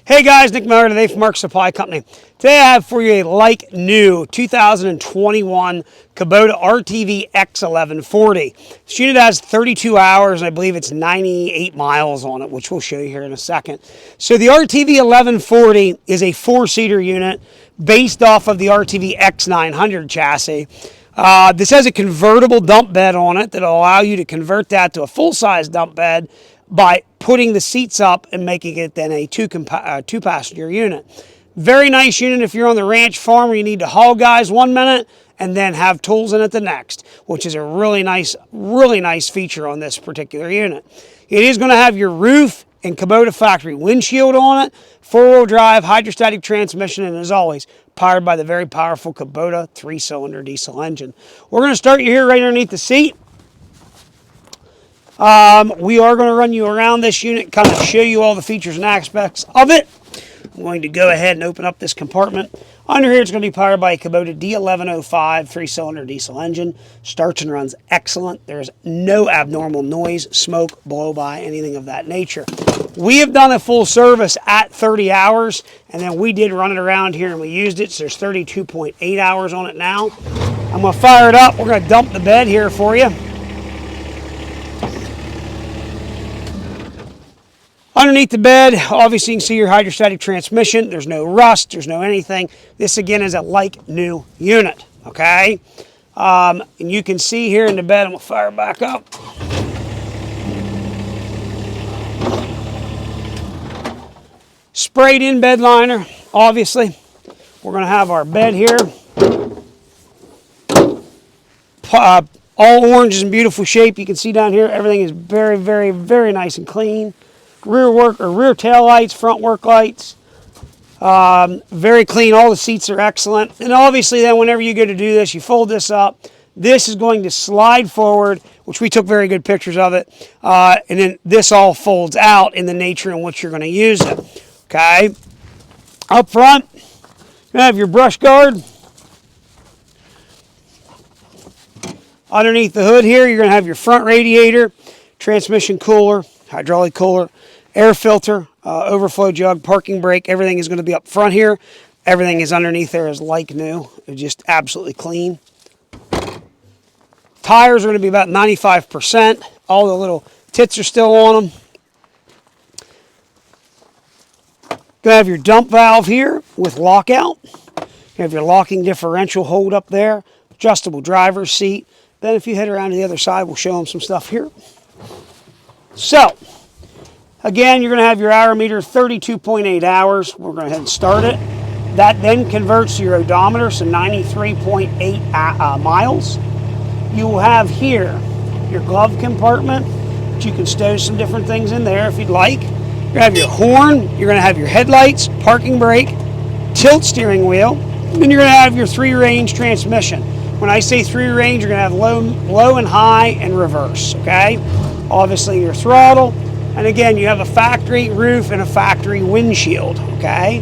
Hey guys, Nick Miller today from Mark Supply Company. Today I have for you a like new 2021 Kubota RTV-X1140. This unit has 32 hours and I believe it's 98 miles on it, which we'll show you here in a second. So the RTV-1140 is a four-seater unit based off of the RTV-X900 chassis. This has a convertible dump bed on it that will allow you to convert that to a full-size dump bed by putting the seats up and making it then a two-passenger unit. Very nice unit if you're on the ranch farm where you need to haul guys 1 minute and then have tools in it the next, which is a really nice feature on this particular unit. It is going to have your roof and Kubota factory windshield on it, four-wheel drive, hydrostatic transmission, and as always, powered by the very powerful Kubota 3-cylinder diesel engine. We're going to start you here right underneath the seat. We are going to run you around this unit, kind of show you all the features and aspects of it. I'm going to go ahead and open up this compartment. Under here, it's going to be powered by a Kubota D1105 3-cylinder diesel engine. Starts and runs excellent. There's no abnormal noise, smoke, blow-by, anything of that nature. We have done a full service at 30 hours, and then we did run it around here and we used it, so there's 32.8 hours on it now. I'm going to fire it up. We're going to dump the bed here for you. Underneath the bed, obviously you can see your hydrostatic transmission. There's no rust, there's no anything. This again is a like new unit, okay? And you can see here in the bed, I'm gonna fire it back up. Sprayed in bed liner, obviously. We're gonna have our bed here. All orange is in beautiful shape. You can see down here, everything is very, very, very nice and clean. Rear tail lights, front work lights, very clean. All the seats are excellent. And obviously then whenever you go to do this, you fold this up. This is going to slide forward, which we took very good pictures of it. And then this all folds out in the nature in which you're going to use it. Okay. Up front, you're going to have your brush guard. Underneath the hood here, you're going to have your front radiator, transmission cooler, hydraulic cooler, air filter, overflow jug, parking brake. Everything is going to be up front here. Everything is underneath there is like new. It's just absolutely clean. Tires are going to be about 95%. All the little tits are still on them. Going to have your dump valve here with lockout. You have your locking differential hold up there. Adjustable driver's seat. Then if you head around to the other side, we'll show them some stuff here. So, again, you're going to have your hour meter, 32.8 hours. We're going to go ahead and start it. That then converts to your odometer, so 93.8 miles. You will have here your glove compartment, which you can stow some different things in there if you'd like. You're going to have your horn. You're going to have your headlights, parking brake, tilt steering wheel. And then you're going to have your 3-range transmission. When I say 3-range, you're going to have low and high and reverse, okay? Obviously your throttle, and again you have a factory roof and a factory windshield, okay?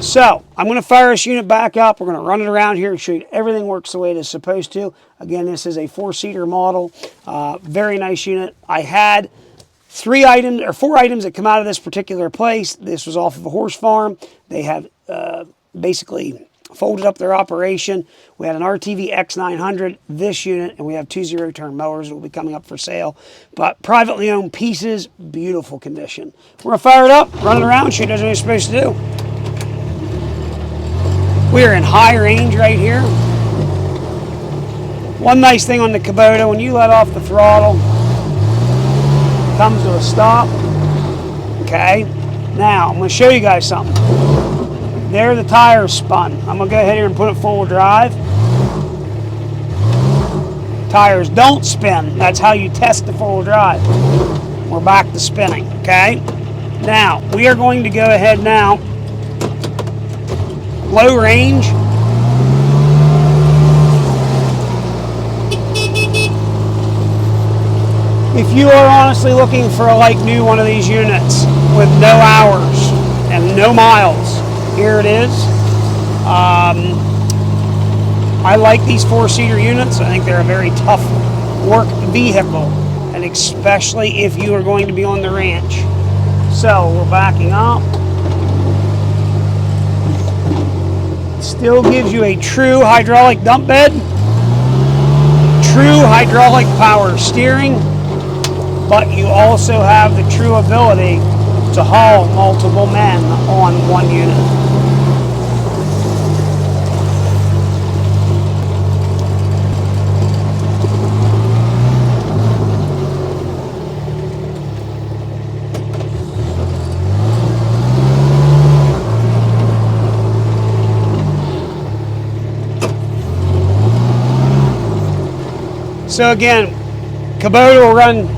So I'm going to fire this unit back up. We're going to run it around here and show you everything works the way it is supposed to. Again, this is a 4-seater model, very nice unit. I had 4 items that come out of this particular place. This was off of a horse farm. They have basically folded up their operation. We had an RTV-X900, this unit, and we have 2 zero-turn mowers that will be coming up for sale. But privately owned pieces, beautiful condition. We're going to fire it up, run it around, show you what it's supposed to do. We are in high range right here. One nice thing on the Kubota, when you let off the throttle, it comes to a stop. Okay, now I'm going to show you guys something. There the tires spun. I'm going to go ahead here and put it full drive. Tires don't spin. That's how you test the full drive. We're back to spinning, okay? Now, we are going to go ahead now, low range. If you are honestly looking for a like new one of these units with no hours and no miles, here it is. I like these 4-seater units. I think they're a very tough work vehicle, and especially if you are going to be on the ranch. So we're backing up. Still gives you a true hydraulic dump bed, true hydraulic power steering, but you also have the true ability to haul multiple men on one unit. So again, Kubota will run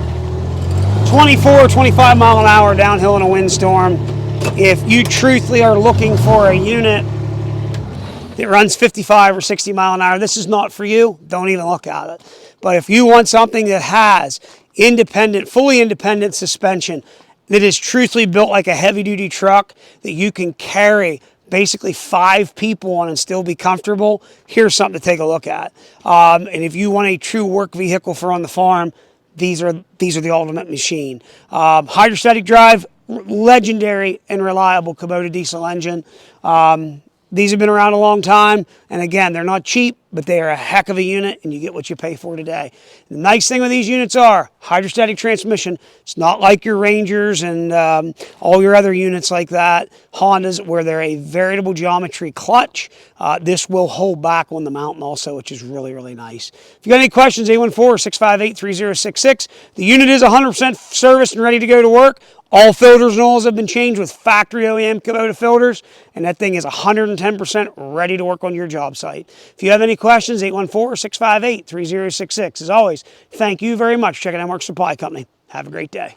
24, 25 mile an hour downhill in a windstorm. If you truthfully are looking for a unit that runs 55 or 60 mile an hour, this is not for you. Don't even look at it. But if you want something that has independent, fully independent suspension, that is truthfully built like a heavy duty truck that you can carry basically 5 people on and still be comfortable, here's something to take a look at. And if you want a true work vehicle for on the farm, these are the ultimate machine. Hydrostatic drive, legendary and reliable Kubota diesel engine. These have been around a long time, and again, they're not cheap, but they are a heck of a unit, and you get what you pay for today. The nice thing with these units are hydrostatic transmission. It's not like your Rangers and all your other units like that, Hondas, where they're a variable geometry clutch. This will hold back on the mountain also, which is really, really nice. If you got any questions, 814-658-3066. The unit is 100% serviced and ready to go to work. All filters and oils have been changed with factory OEM Kubota filters, and that thing is 110% ready to work on your job site. If you have any questions, 814-658-3066. As always, thank you very much for checking out Mark Supply Company. Have a great day.